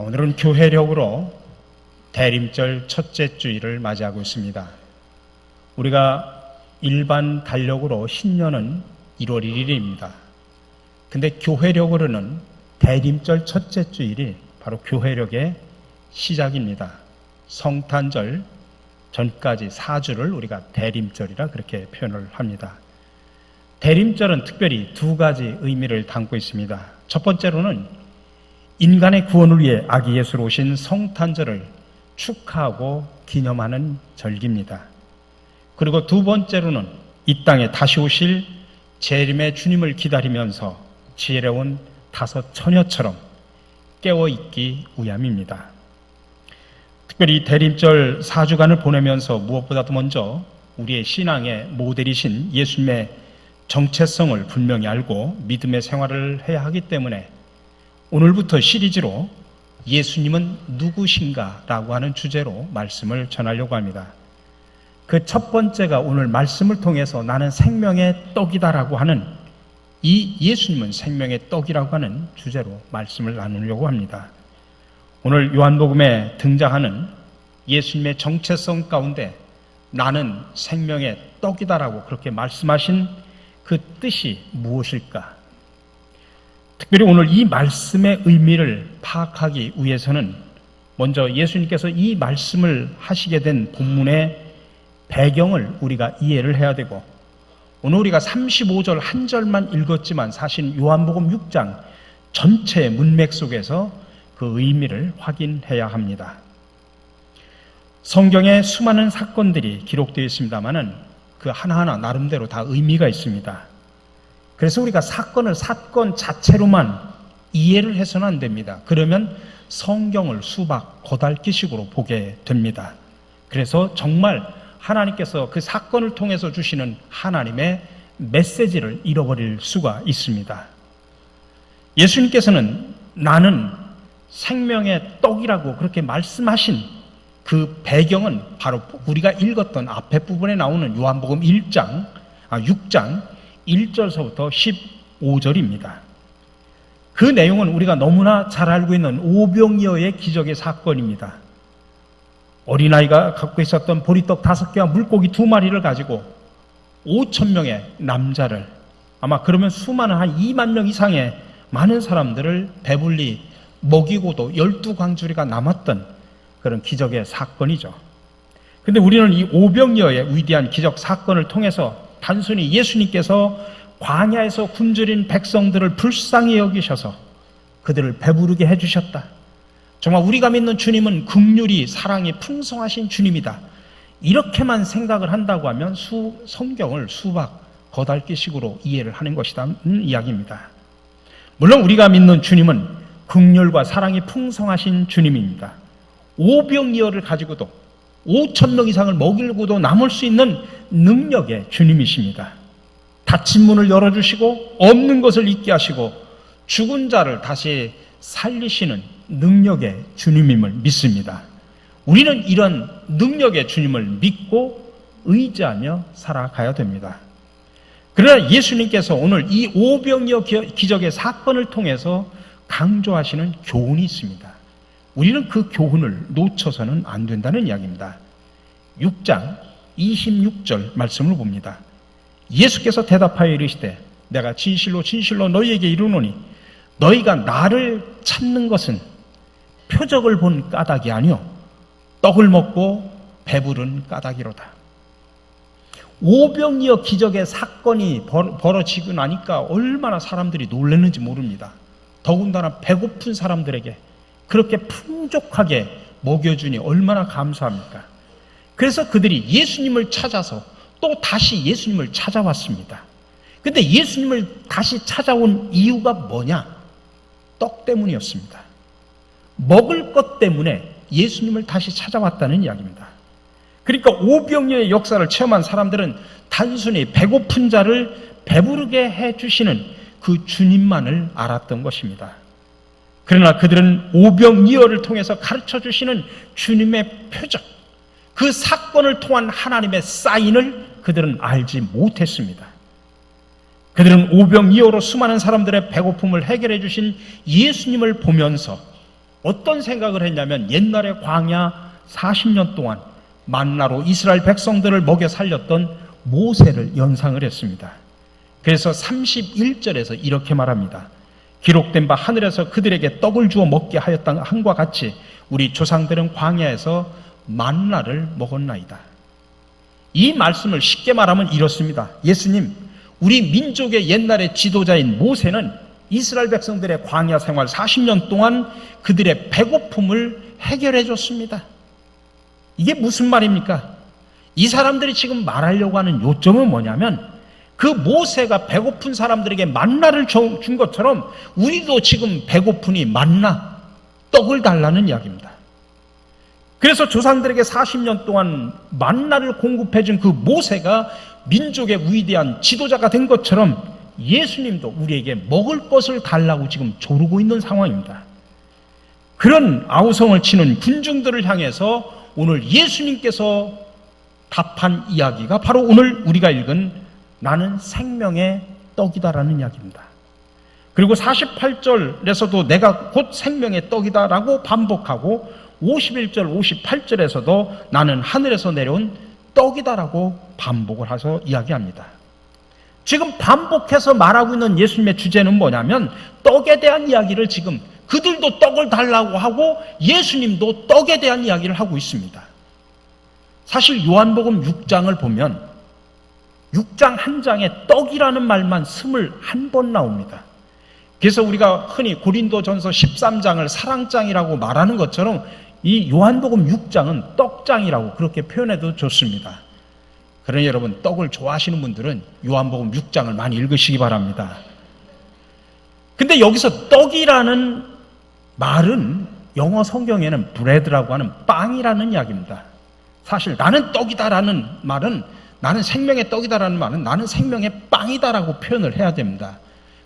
오늘은 교회력으로 대림절 첫째 주일을 맞이하고 있습니다. 우리가 일반 달력으로 신년은 1월 1일입니다. 근데 교회력으로는 대림절 첫째 주일이 바로 교회력의 시작입니다. 성탄절 전까지 4주를 우리가 대림절이라 그렇게 표현을 합니다. 대림절은 특별히 두 가지 의미를 담고 있습니다. 첫 번째로는 인간의 구원을 위해 아기 예수로 오신 성탄절을 축하하고 기념하는 절기입니다. 그리고 두 번째로는 이 땅에 다시 오실 재림의 주님을 기다리면서 지혜로운 다섯 처녀처럼 깨어있기 위함입니다. 특별히 대림절 4주간을 보내면서 무엇보다도 먼저 우리의 신앙의 모델이신 예수님의 정체성을 분명히 알고 믿음의 생활을 해야 하기 때문에 오늘부터 시리즈로 예수님은 누구신가 라고 하는 주제로 말씀을 전하려고 합니다. 그 첫 번째가 오늘 말씀을 통해서 나는 생명의 떡이다라고 하는 이 예수님은 생명의 떡이라고 하는 주제로 말씀을 나누려고 합니다. 오늘 요한복음에 등장하는 예수님의 정체성 가운데 나는 생명의 떡이다라고 그렇게 말씀하신 그 뜻이 무엇일까? 특별히 오늘 이 말씀의 의미를 파악하기 위해서는 먼저 예수님께서 이 말씀을 하시게 된 본문의 배경을 우리가 이해를 해야 되고, 오늘 우리가 35절 한 절만 읽었지만 사실 요한복음 6장 전체의 문맥 속에서 그 의미를 확인해야 합니다. 성경에 수많은 사건들이 기록되어 있습니다만은 그 하나하나 나름대로 다 의미가 있습니다. 그래서 우리가 사건 자체로만 이해를 해서는 안 됩니다. 그러면 성경을 수박, 거달기식으로 보게 됩니다. 그래서 정말 하나님께서 그 사건을 통해서 주시는 하나님의 메시지를 잃어버릴 수가 있습니다. 예수님께서는 나는 생명의 떡이라고 그렇게 말씀하신 그 배경은 바로 우리가 읽었던 앞에 부분에 나오는 요한복음 6장 1절서부터 15절입니다. 그 내용은 우리가 너무나 잘 알고 있는 오병이어의 기적의 사건입니다. 어린아이가 갖고 있었던 보리떡 5개와 물고기 2마리를 가지고 5,000명의 남자를, 아마 그러면 수많은 한 2만 명 이상의 많은 사람들을 배불리 먹이고도 12광주리가 남았던 그런 기적의 사건이죠. 근데 우리는 이 오병이어의 위대한 기적 사건을 통해서 단순히 예수님께서 광야에서 굶주린 백성들을 불쌍히 여기셔서 그들을 배부르게 해주셨다, 정말 우리가 믿는 주님은 긍휼이 사랑이 풍성하신 주님이다, 이렇게만 생각을 한다고 하면 성경을 수박, 거달기식으로 이해를 하는 것이라는 이야기입니다. 물론 우리가 믿는 주님은 긍휼과 사랑이 풍성하신 주님입니다. 오병이어를 가지고도 5,000명 이상을 먹이고도 남을 수 있는 능력의 주님이십니다. 닫힌 문을 열어주시고 없는 것을 있게 하시고 죽은 자를 다시 살리시는 능력의 주님임을 믿습니다. 우리는 이런 능력의 주님을 믿고 의지하며 살아가야 됩니다. 그러나 예수님께서 오늘 이 오병이어 기적의 사건을 통해서 강조하시는 교훈이 있습니다. 우리는 그 교훈을 놓쳐서는 안 된다는 이야기입니다. 6장 26절 말씀을 봅니다. 예수께서 대답하여 이르시되 내가 진실로 진실로 너희에게 이르노니 너희가 나를 찾는 것은 표적을 본 까닭이 아니요 떡을 먹고 배부른 까닭이로다. 오병이어 기적의 사건이 벌어지고 나니까 얼마나 사람들이 놀랐는지 모릅니다. 더군다나 배고픈 사람들에게 그렇게 풍족하게 먹여주니 얼마나 감사합니까? 그래서 그들이 예수님을 찾아서 또 다시 예수님을 찾아왔습니다. 근데 예수님을 다시 찾아온 이유가 뭐냐? 떡 때문이었습니다. 먹을 것 때문에 예수님을 다시 찾아왔다는 이야기입니다. 그러니까 오병이어의 역사를 체험한 사람들은 단순히 배고픈 자를 배부르게 해주시는 그 주님만을 알았던 것입니다. 그러나 그들은 오병이어를 통해서 가르쳐 주시는 주님의 표적, 그 사건을 통한 하나님의 사인을 그들은 알지 못했습니다. 그들은 오병이어로 수많은 사람들의 배고픔을 해결해 주신 예수님을 보면서 어떤 생각을 했냐면 옛날에 광야 40년 동안 만나로 이스라엘 백성들을 먹여 살렸던 모세를 연상을 했습니다. 그래서 31절에서 이렇게 말합니다. 기록된 바 하늘에서 그들에게 떡을 주어 먹게 하였던 한과 같이 우리 조상들은 광야에서 만나를 먹었나이다. 이 말씀을 쉽게 말하면 이렇습니다. 예수님, 우리 민족의 옛날의 지도자인 모세는 이스라엘 백성들의 광야 생활 40년 동안 그들의 배고픔을 해결해 줬습니다. 이게 무슨 말입니까? 이 사람들이 지금 말하려고 하는 요점은 뭐냐면 그 모세가 배고픈 사람들에게 만나를 준 것처럼 우리도 지금 배고프니 만나, 떡을 달라는 이야기입니다. 그래서 조상들에게 40년 동안 만나를 공급해준 그 모세가 민족의 위대한 지도자가 된 것처럼 예수님도 우리에게 먹을 것을 달라고 지금 조르고 있는 상황입니다. 그런 아우성을 치는 군중들을 향해서 오늘 예수님께서 답한 이야기가 바로 오늘 우리가 읽은 나는 생명의 떡이다라는 이야기입니다. 그리고 48절에서도 내가 곧 생명의 떡이다라고 반복하고 51절, 58절에서도 나는 하늘에서 내려온 떡이다라고 반복을 해서 이야기합니다. 지금 반복해서 말하고 있는 예수님의 주제는 뭐냐면 떡에 대한 이야기를 지금 그들도 떡을 달라고 하고 예수님도 떡에 대한 이야기를 하고 있습니다. 사실 요한복음 6장을 보면 6장 한 장에 떡이라는 말만 21번 나옵니다. 그래서 우리가 흔히 고린도전서 13장을 사랑장이라고 말하는 것처럼 이 요한복음 6장은 떡장이라고 그렇게 표현해도 좋습니다. 그러니 여러분 떡을 좋아하시는 분들은 요한복음 6장을 많이 읽으시기 바랍니다. 근데 여기서 떡이라는 말은 영어 성경에는 bread라고 하는 빵이라는 이야기입니다. 사실 나는 떡이다라는 말은 나는 생명의 떡이다라는 말은 나는 생명의 빵이다라고 표현을 해야 됩니다.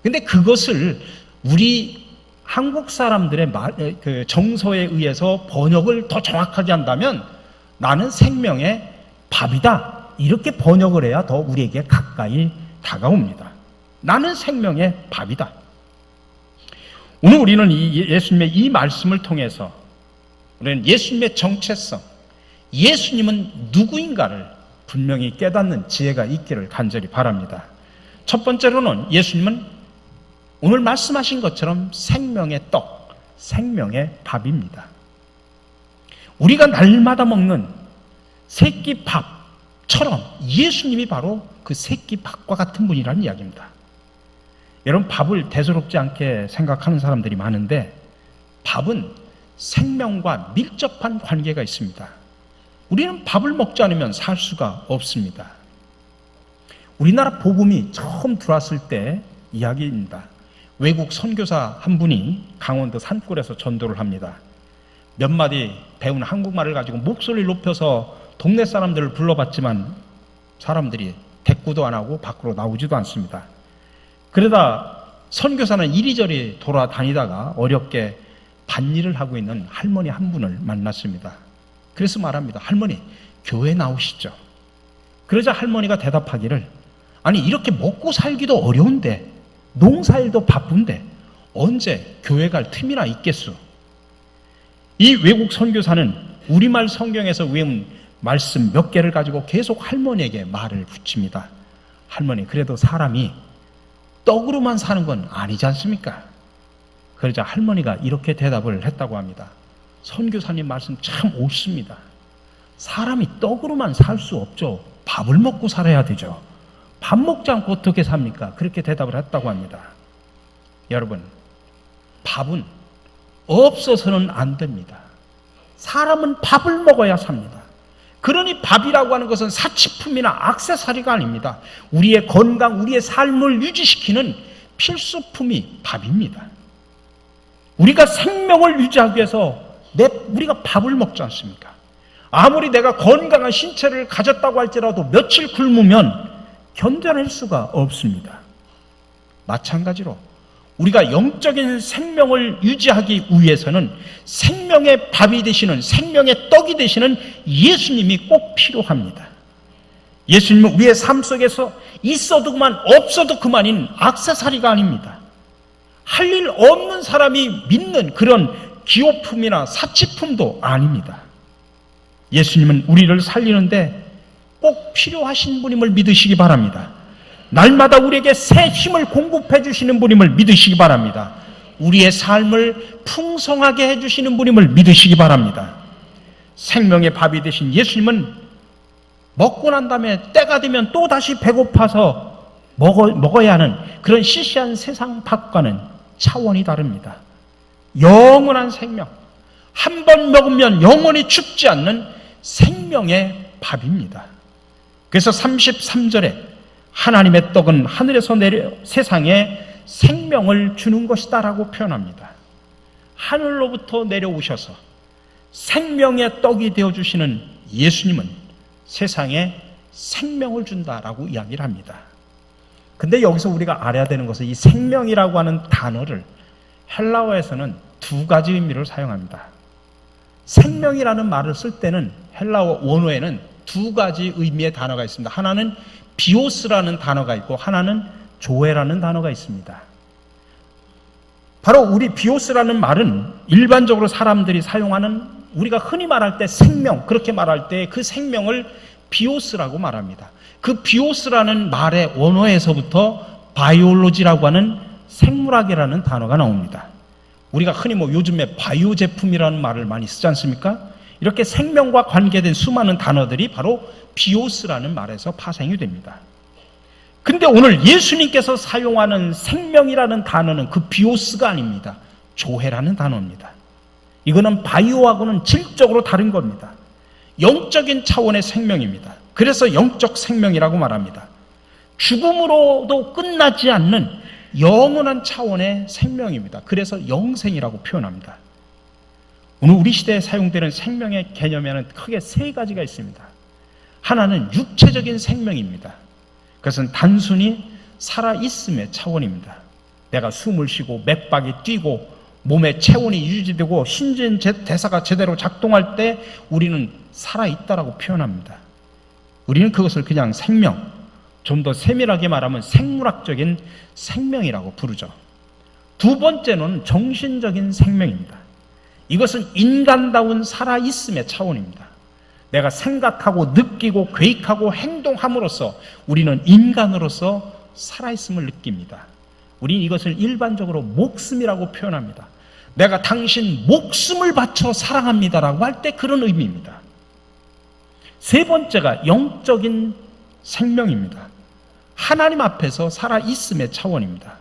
근데 그것을 우리 한국 사람들의 그 정서에 의해서 번역을 더 정확하게 한다면 나는 생명의 밥이다. 이렇게 번역을 해야 더 우리에게 가까이 다가옵니다. 나는 생명의 밥이다. 오늘 우리는 예수님의 이 말씀을 통해서 우리는 예수님의 정체성, 예수님은 누구인가를 분명히 깨닫는 지혜가 있기를 간절히 바랍니다. 첫 번째로는 예수님은 오늘 말씀하신 것처럼 생명의 떡, 생명의 밥입니다. 우리가 날마다 먹는 새끼 밥처럼 예수님이 바로 그 새끼 밥과 같은 분이라는 이야기입니다. 여러분 밥을 대수롭지 않게 생각하는 사람들이 많은데 밥은 생명과 밀접한 관계가 있습니다. 우리는 밥을 먹지 않으면 살 수가 없습니다. 우리나라 복음이 처음 들어왔을 때 이야기입니다. 외국 선교사 한 분이 강원도 산골에서 전도를 합니다. 몇 마디 배운 한국말을 가지고 목소리를 높여서 동네 사람들을 불러봤지만 사람들이 대꾸도 안 하고 밖으로 나오지도 않습니다. 그러다 선교사는 이리저리 돌아다니다가 어렵게 밭일을 하고 있는 할머니 한 분을 만났습니다. 그래서 말합니다. 할머니, 교회 나오시죠? 그러자 할머니가 대답하기를 아니 이렇게 먹고 살기도 어려운데 농사일도 바쁜데 언제 교회 갈 틈이나 있겠소? 이 외국 선교사는 우리말 성경에서 외운 말씀 몇 개를 가지고 계속 할머니에게 말을 붙입니다. 할머니, 그래도 사람이 떡으로만 사는 건 아니지 않습니까? 그러자 할머니가 이렇게 대답을 했다고 합니다. 선교사님 말씀 참 옳습니다. 사람이 떡으로만 살 수 없죠. 밥을 먹고 살아야 되죠. 밥 먹지 않고 어떻게 삽니까? 그렇게 대답을 했다고 합니다. 여러분, 밥은 없어서는 안 됩니다. 사람은 밥을 먹어야 삽니다. 그러니 밥이라고 하는 것은 사치품이나 액세서리가 아닙니다. 우리의 건강, 우리의 삶을 유지시키는 필수품이 밥입니다. 우리가 생명을 유지하기 위해서 우리가 밥을 먹지 않습니까? 아무리 내가 건강한 신체를 가졌다고 할지라도 며칠 굶으면 견뎌낼 수가 없습니다. 마찬가지로 우리가 영적인 생명을 유지하기 위해서는 생명의 밥이 되시는, 생명의 떡이 되시는 예수님이 꼭 필요합니다. 예수님은 우리의 삶 속에서 있어도 그만, 없어도 그만인 액세서리가 아닙니다. 할 일 없는 사람이 믿는 그런 기호품이나 사치품도 아닙니다. 예수님은 우리를 살리는데 꼭 필요하신 분임을 믿으시기 바랍니다. 날마다 우리에게 새 힘을 공급해 주시는 분임을 믿으시기 바랍니다. 우리의 삶을 풍성하게 해주시는 분임을 믿으시기 바랍니다. 생명의 밥이 되신 예수님은 먹고 난 다음에 때가 되면 또 다시 배고파서 먹어야 하는 그런 시시한 세상 밥과는 차원이 다릅니다. 영원한 생명, 한 번 먹으면 영원히 죽지 않는 생명의 밥입니다. 그래서 33절에 하나님의 떡은 하늘에서 내려 세상에 생명을 주는 것이다 라고 표현합니다. 하늘로부터 내려오셔서 생명의 떡이 되어주시는 예수님은 세상에 생명을 준다라고 이야기를 합니다. 근데 여기서 우리가 알아야 되는 것은 이 생명이라고 하는 단어를 헬라어에서는 두 가지 의미를 사용합니다. 생명이라는 말을 쓸 때는 헬라어 원어에는 두 가지 의미의 단어가 있습니다. 하나는 비오스라는 단어가 있고 하나는 조에라는 단어가 있습니다. 바로 우리 비오스라는 말은 일반적으로 사람들이 사용하는 우리가 흔히 말할 때 생명, 그렇게 말할 때 그 생명을 비오스라고 말합니다. 그 비오스라는 말의 원어에서부터 바이올로지라고 하는 생물학이라는 단어가 나옵니다. 우리가 흔히 요즘에 바이오 제품이라는 말을 많이 쓰지 않습니까? 이렇게 생명과 관계된 수많은 단어들이 바로 비오스라는 말에서 파생이 됩니다. 근데 오늘 예수님께서 사용하는 생명이라는 단어는 그 비오스가 아닙니다. 조해라는 단어입니다. 이거는 바이오하고는 질적으로 다른 겁니다. 영적인 차원의 생명입니다. 그래서 영적 생명이라고 말합니다. 죽음으로도 끝나지 않는 영원한 차원의 생명입니다. 그래서 영생이라고 표현합니다. 오늘 우리 시대에 사용되는 생명의 개념에는 크게 세 가지가 있습니다. 하나는 육체적인 생명입니다. 그것은 단순히 살아있음의 차원입니다. 내가 숨을 쉬고 맥박이 뛰고 몸의 체온이 유지되고 신진 대사가 제대로 작동할 때 우리는 살아있다라고 표현합니다. 우리는 그것을 그냥 생명, 좀 더 세밀하게 말하면 생물학적인 생명이라고 부르죠. 두 번째는 정신적인 생명입니다. 이것은 인간다운 살아있음의 차원입니다. 내가 생각하고 느끼고 계획하고 행동함으로써 우리는 인간으로서 살아있음을 느낍니다. 우리는 이것을 일반적으로 목숨이라고 표현합니다. 내가 당신 목숨을 바쳐 사랑합니다라고 할 때 그런 의미입니다. 세 번째가 영적인 생명입니다. 하나님 앞에서 살아있음의 차원입니다.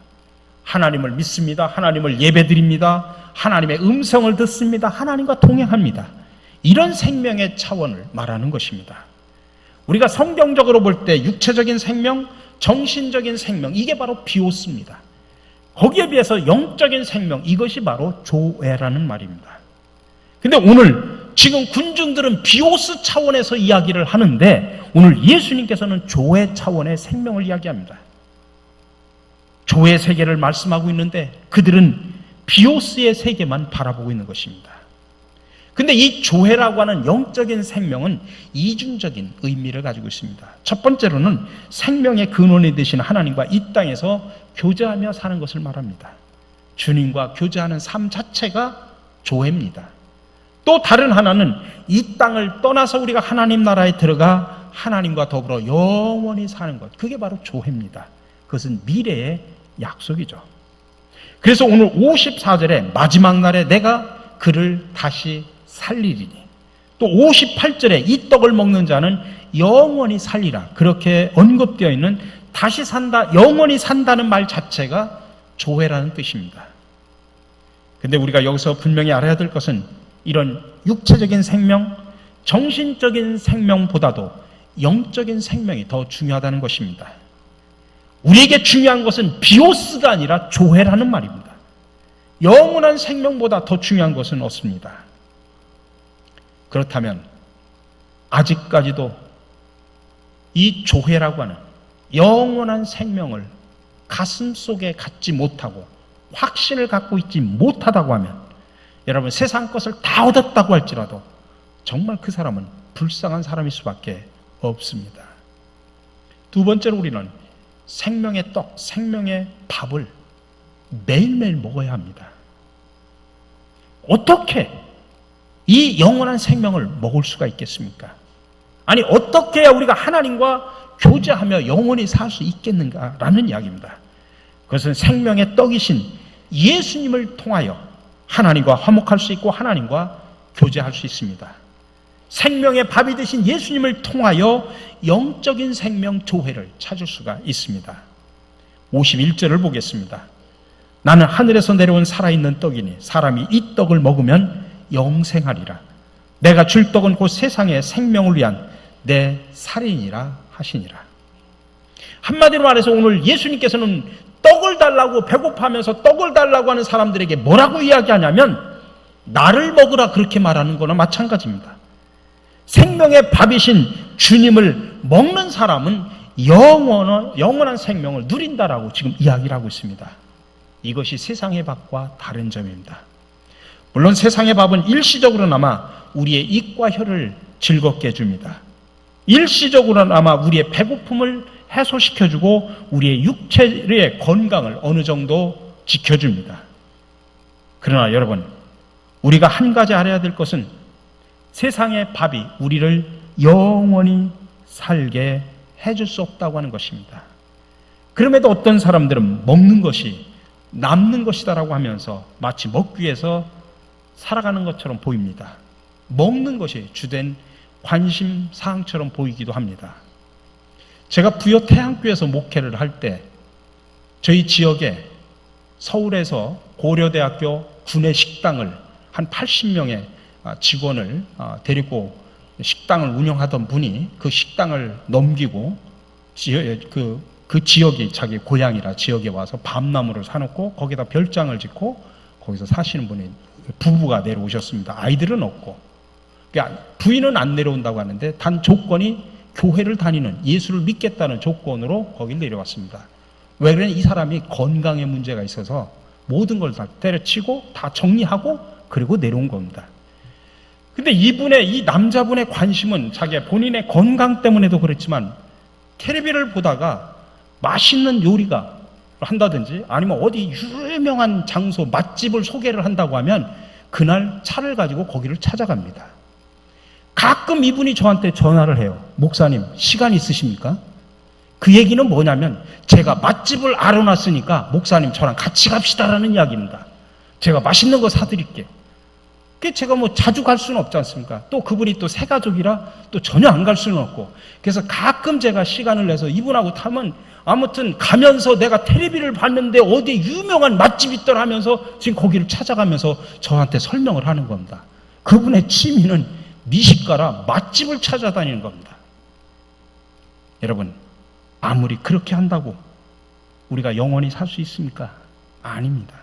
하나님을 믿습니다. 하나님을 예배드립니다. 하나님의 음성을 듣습니다. 하나님과 동행합니다. 이런 생명의 차원을 말하는 것입니다. 우리가 성경적으로 볼 때 육체적인 생명, 정신적인 생명, 이게 바로 비오스입니다. 거기에 비해서 영적인 생명, 이것이 바로 조에라는 말입니다. 근데 오늘 지금 군중들은 비오스 차원에서 이야기를 하는데 오늘 예수님께서는 조의 차원의 생명을 이야기합니다. 조의 세계를 말씀하고 있는데 그들은 비오스의 세계만 바라보고 있는 것입니다. 근데 이 조회라고 하는 영적인 생명은 이중적인 의미를 가지고 있습니다. 첫 번째로는 생명의 근원이 되신 하나님과 이 땅에서 교제하며 사는 것을 말합니다. 주님과 교제하는 삶 자체가 조회입니다. 또 다른 하나는 이 땅을 떠나서 우리가 하나님 나라에 들어가 하나님과 더불어 영원히 사는 것, 그게 바로 조회입니다. 그것은 미래의 약속이죠. 그래서 오늘 54절에 마지막 날에 내가 그를 다시 살리리니, 또 58절에 이 떡을 먹는 자는 영원히 살리라, 그렇게 언급되어 있는 다시 산다, 영원히 산다는 말 자체가 조회라는 뜻입니다. 근데 우리가 여기서 분명히 알아야 될 것은 이런 육체적인 생명, 정신적인 생명보다도 영적인 생명이 더 중요하다는 것입니다. 우리에게 중요한 것은 비오스가 아니라 조회라는 말입니다. 영원한 생명보다 더 중요한 것은 없습니다. 그렇다면 아직까지도 이 조회라고 하는 영원한 생명을 가슴 속에 갖지 못하고 확신을 갖고 있지 못하다고 하면, 여러분 세상 것을 다 얻었다고 할지라도 정말 그 사람은 불쌍한 사람일 수밖에 없습니다. 두 번째로 우리는 생명의 떡, 생명의 밥을 매일매일 먹어야 합니다. 어떻게 이 영원한 생명을 먹을 수가 있겠습니까? 아니, 어떻게 해야 우리가 하나님과 교제하며 영원히 살 수 있겠는가라는 이야기입니다. 그것은 생명의 떡이신 예수님을 통하여 하나님과 화목할 수 있고 하나님과 교제할 수 있습니다. 생명의 밥이 되신 예수님을 통하여 영적인 생명 조회를 찾을 수가 있습니다. 51절을 보겠습니다. 나는 하늘에서 내려온 살아있는 떡이니 사람이 이 떡을 먹으면 영생하리라. 내가 줄 떡은 곧 세상의 생명을 위한 내 살이니라 하시니라. 한마디로 말해서 오늘 예수님께서는 떡을 달라고 배고파하면서 떡을 달라고 하는 사람들에게 뭐라고 이야기하냐면 나를 먹으라 그렇게 말하는 거나 마찬가지입니다. 생명의 밥이신 주님을 먹는 사람은 영원한 생명을 누린다라고 지금 이야기를 하고 있습니다. 이것이 세상의 밥과 다른 점입니다. 물론 세상의 밥은 일시적으로나마 우리의 입과 혀를 즐겁게 해줍니다. 일시적으로나마 우리의 배고픔을 해소시켜주고 우리의 육체의 건강을 어느 정도 지켜줍니다. 그러나 여러분, 우리가 한 가지 알아야 될 것은 세상의 밥이 우리를 영원히 살게 해줄 수 없다고 하는 것입니다. 그럼에도 어떤 사람들은 먹는 것이 남는 것이다라고 하면서 마치 먹기 위해서 살아가는 것처럼 보입니다. 먹는 것이 주된 관심 사항처럼 보이기도 합니다. 제가 부여 태양교에서 목회를 할 때 저희 지역에 서울에서 고려대학교 구내 식당을 한 80명의 직원을 데리고 식당을 운영하던 분이 그 식당을 넘기고 그 지역이 자기 고향이라 지역에 와서 밤나무를 사놓고 거기다 별장을 짓고 거기서 사시는 분이 부부가 내려오셨습니다. 아이들은 없고. 그러니까 부인은 안 내려온다고 하는데 단 조건이 교회를 다니는 예수를 믿겠다는 조건으로 거길 내려왔습니다. 왜 그러냐? 이 사람이 건강에 문제가 있어서 모든 걸 다 때려치고 다 정리하고 그리고 내려온 겁니다. 근데 이 남자분의 관심은 자기 본인의 건강 때문에도 그렇지만 텔레비를 보다가 맛있는 요리가 한다든지 아니면 어디 유명한 장소 맛집을 소개를 한다고 하면 그날 차를 가지고 거기를 찾아갑니다. 가끔 이분이 저한테 전화를 해요. 목사님, 시간 있으십니까? 그 얘기는 뭐냐면 제가 맛집을 알아놨으니까 목사님 저랑 같이 갑시다라는 이야기입니다. 제가 맛있는 거 사드릴게요. 제가 뭐 자주 갈 수는 없지 않습니까? 또 그분이 또 새 가족이라 또 전혀 안 갈 수는 없고, 그래서 가끔 제가 시간을 내서 이분하고 타면 아무튼 가면서 내가 텔레비를 봤는데 어디 유명한 맛집이 있더라 하면서 지금 거기를 찾아가면서 저한테 설명을 하는 겁니다. 그분의 취미는 미식가라 맛집을 찾아다니는 겁니다. 여러분, 아무리 그렇게 한다고 우리가 영원히 살 수 있습니까? 아닙니다.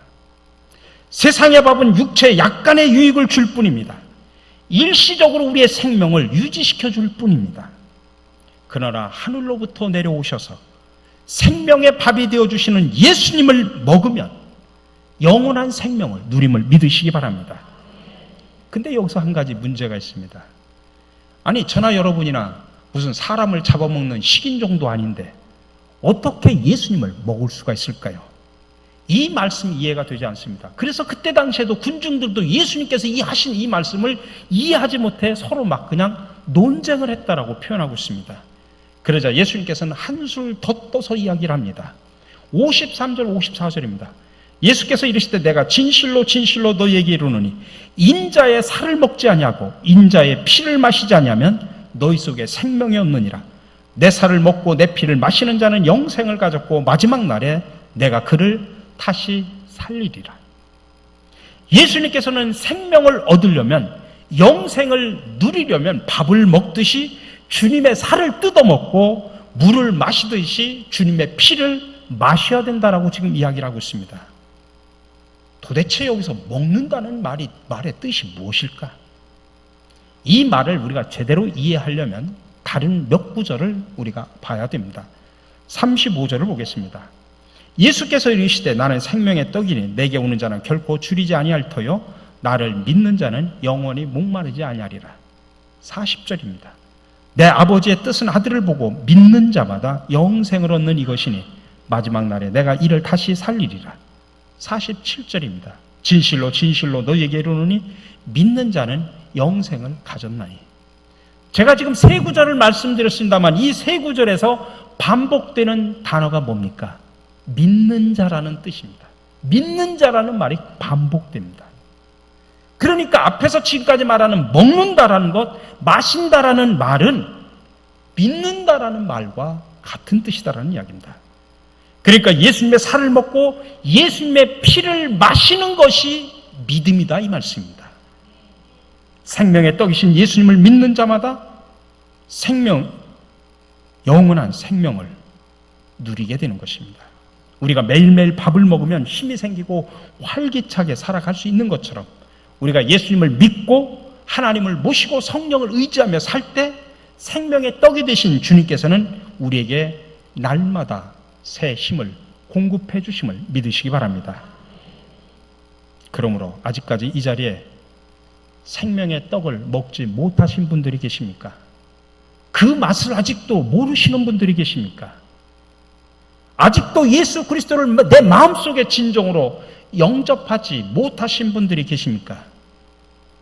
세상의 밥은 육체에 약간의 유익을 줄 뿐입니다. 일시적으로 우리의 생명을 유지시켜 줄 뿐입니다. 그러나 하늘로부터 내려오셔서 생명의 밥이 되어주시는 예수님을 먹으면 영원한 생명을 누림을 믿으시기 바랍니다. 근데 여기서 한 가지 문제가 있습니다. 아니, 저나 여러분이나 무슨 사람을 잡아먹는 식인종도 아닌데 어떻게 예수님을 먹을 수가 있을까요? 이 말씀이 이해가 되지 않습니다. 그래서 그때 당시에도 군중들도 예수님께서 하신 이 말씀을 이해하지 못해 서로 막 그냥 논쟁을 했다라고 표현하고 있습니다. 그러자 예수님께서는 한술 더 떠서 이야기를 합니다. 53절 54절입니다. 예수께서 이르시되 내가 진실로 진실로 너희에게 이르노니 인자의 살을 먹지 아니하고 인자의 피를 마시지 아니하면 너희 속에 생명이 없느니라. 내 살을 먹고 내 피를 마시는 자는 영생을 가졌고 마지막 날에 내가 그를 다시 살리리라. 예수님께서는 생명을 얻으려면, 영생을 누리려면 밥을 먹듯이 주님의 살을 뜯어먹고 물을 마시듯이 주님의 피를 마셔야 된다라고 지금 이야기를 하고 있습니다. 도대체 여기서 먹는다는 말의 뜻이 무엇일까? 이 말을 우리가 제대로 이해하려면 다른 몇 구절을 우리가 봐야 됩니다. 35절을 보겠습니다. 예수께서 이르시되 나는 생명의 떡이니 내게 오는 자는 결코 줄이지 아니할 터요 나를 믿는 자는 영원히 목마르지 아니하리라. 40절입니다. 내 아버지의 뜻은 아들을 보고 믿는 자마다 영생을 얻는 이것이니 마지막 날에 내가 이를 다시 살리리라. 47절입니다. 진실로 진실로 너희에게 이르노니 믿는 자는 영생을 가졌나니. 제가 지금 세 구절을 말씀드렸습니다만 이 세 구절에서 반복되는 단어가 뭡니까? 믿는 자라는 뜻입니다. 믿는 자라는 말이 반복됩니다. 그러니까 앞에서 지금까지 말하는 먹는다라는 것, 마신다라는 말은 믿는다라는 말과 같은 뜻이다라는 이야기입니다. 그러니까 예수님의 살을 먹고 예수님의 피를 마시는 것이 믿음이다 이 말씀입니다. 생명의 떡이신 예수님을 믿는 자마다 영원한 생명을 누리게 되는 것입니다. 우리가 매일매일 밥을 먹으면 힘이 생기고 활기차게 살아갈 수 있는 것처럼 우리가 예수님을 믿고 하나님을 모시고 성령을 의지하며 살 때 생명의 떡이 되신 주님께서는 우리에게 날마다 새 힘을 공급해 주심을 믿으시기 바랍니다. 그러므로 아직까지 이 자리에 생명의 떡을 먹지 못하신 분들이 계십니까? 그 맛을 아직도 모르시는 분들이 계십니까? 아직도 예수 그리스도를 내 마음속에 진정으로 영접하지 못하신 분들이 계십니까?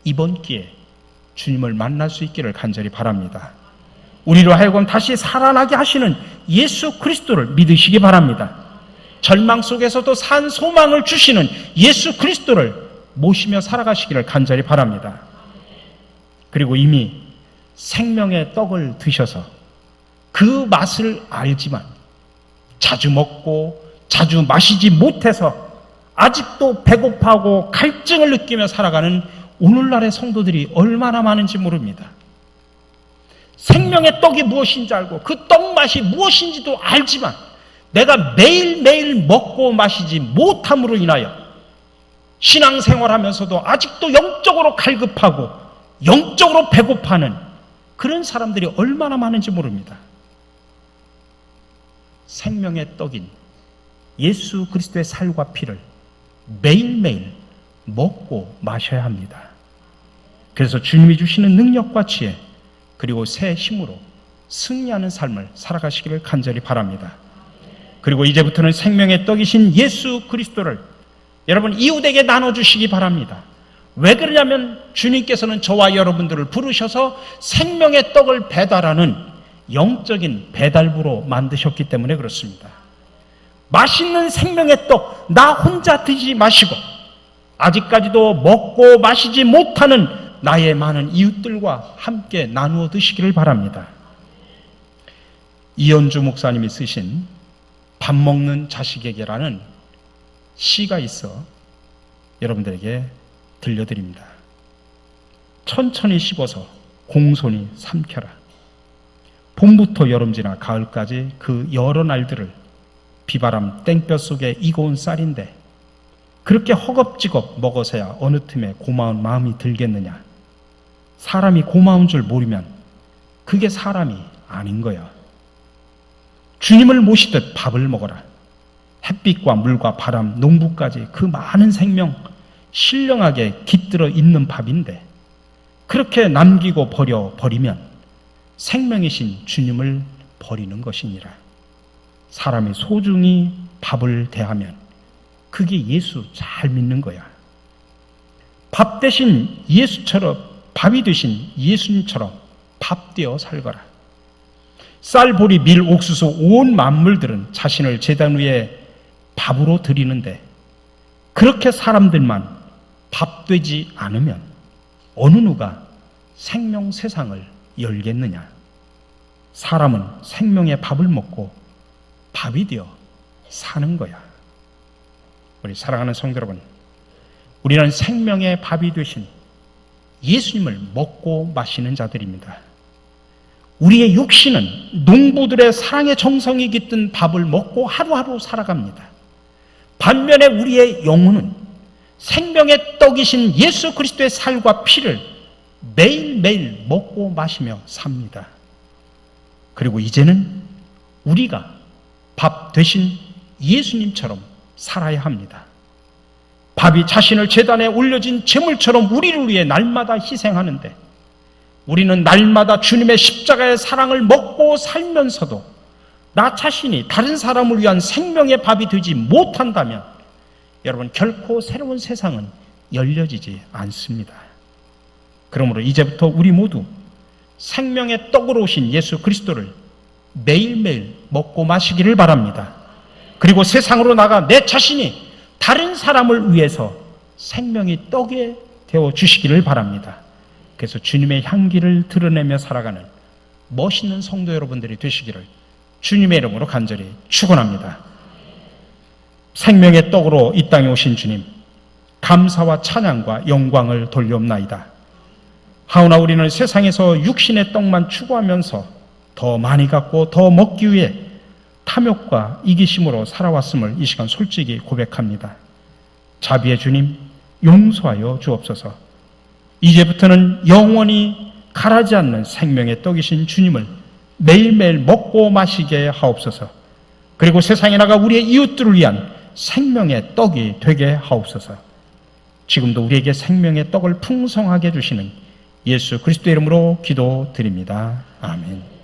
이번 기회에 주님을 만날 수 있기를 간절히 바랍니다. 우리로 하여금 다시 살아나게 하시는 예수 그리스도를 믿으시기 바랍니다. 절망 속에서도 산 소망을 주시는 예수 그리스도를 모시며 살아가시기를 간절히 바랍니다. 그리고 이미 생명의 떡을 드셔서 그 맛을 알지만 자주 먹고 자주 마시지 못해서 아직도 배고파하고 갈증을 느끼며 살아가는 오늘날의 성도들이 얼마나 많은지 모릅니다. 생명의 떡이 무엇인지 알고 그 떡 맛이 무엇인지도 알지만 내가 매일매일 먹고 마시지 못함으로 인하여 신앙생활하면서도 아직도 영적으로 갈급하고 영적으로 배고파하는 그런 사람들이 얼마나 많은지 모릅니다. 생명의 떡인 예수 그리스도의 살과 피를 매일매일 먹고 마셔야 합니다. 그래서 주님이 주시는 능력과 지혜 그리고 새 힘으로 승리하는 삶을 살아가시기를 간절히 바랍니다. 그리고 이제부터는 생명의 떡이신 예수 그리스도를 여러분 이웃에게 나눠주시기 바랍니다. 왜 그러냐면 주님께서는 저와 여러분들을 부르셔서 생명의 떡을 배달하는 영적인 배달부로 만드셨기 때문에 그렇습니다. 맛있는 생명의 떡 나 혼자 드지 마시고 아직까지도 먹고 마시지 못하는 나의 많은 이웃들과 함께 나누어 드시기를 바랍니다. 이현주 목사님이 쓰신 밥 먹는 자식에게라는 시가 있어 여러분들에게 들려드립니다. 천천히 씹어서 공손히 삼켜라. 봄부터 여름 지나 가을까지 그 여러 날들을 비바람 땡볕 속에 익어온 쌀인데 그렇게 허겁지겁 먹어서야 어느 틈에 고마운 마음이 들겠느냐. 사람이 고마운 줄 모르면 그게 사람이 아닌 거야. 주님을 모시듯 밥을 먹어라. 햇빛과 물과 바람, 농부까지 그 많은 생명 신령하게 깃들어 있는 밥인데 그렇게 남기고 버리면 생명이신 주님을 버리는 것이니라. 사람이 소중히 밥을 대하면 그게 예수 잘 믿는 거야. 밥 대신 예수처럼 밥이 되신 예수님처럼 밥 되어 살거라. 쌀, 보리, 밀, 옥수수 온 만물들은 자신을 제단 위에 밥으로 드리는데 그렇게 사람들만 밥 되지 않으면 어느 누가 생명 세상을 열겠느냐. 사람은 생명의 밥을 먹고 밥이 되어 사는 거야. 우리 사랑하는 성도 여러분, 우리는 생명의 밥이 되신 예수님을 먹고 마시는 자들입니다. 우리의 육신은 농부들의 사랑의 정성이 깃든 밥을 먹고 하루하루 살아갑니다. 반면에 우리의 영혼은 생명의 떡이신 예수 그리스도의 살과 피를 매일매일 먹고 마시며 삽니다. 그리고 이제는 우리가 밥 되신 예수님처럼 살아야 합니다. 밥이 자신을 제단에 올려진 제물처럼 우리를 위해 날마다 희생하는데 우리는 날마다 주님의 십자가의 사랑을 먹고 살면서도 나 자신이 다른 사람을 위한 생명의 밥이 되지 못한다면 여러분 결코 새로운 세상은 열려지지 않습니다. 그러므로 이제부터 우리 모두 생명의 떡으로 오신 예수 그리스도를 매일매일 먹고 마시기를 바랍니다. 그리고 세상으로 나가 내 자신이 다른 사람을 위해서 생명의 떡이 되어 주시기를 바랍니다. 그래서 주님의 향기를 드러내며 살아가는 멋있는 성도 여러분들이 되시기를 주님의 이름으로 간절히 축원합니다. 생명의 떡으로 이 땅에 오신 주님, 감사와 찬양과 영광을 돌려옵나이다. 하오나 우리는 세상에서 육신의 떡만 추구하면서 더 많이 갖고 더 먹기 위해 탐욕과 이기심으로 살아왔음을 이 시간 솔직히 고백합니다. 자비의 주님, 용서하여 주옵소서. 이제부터는 영원히 가라지 않는 생명의 떡이신 주님을 매일매일 먹고 마시게 하옵소서. 그리고 세상에 나가 우리의 이웃들을 위한 생명의 떡이 되게 하옵소서. 지금도 우리에게 생명의 떡을 풍성하게 주시는 예수 그리스도의 이름으로 기도드립니다. 아멘.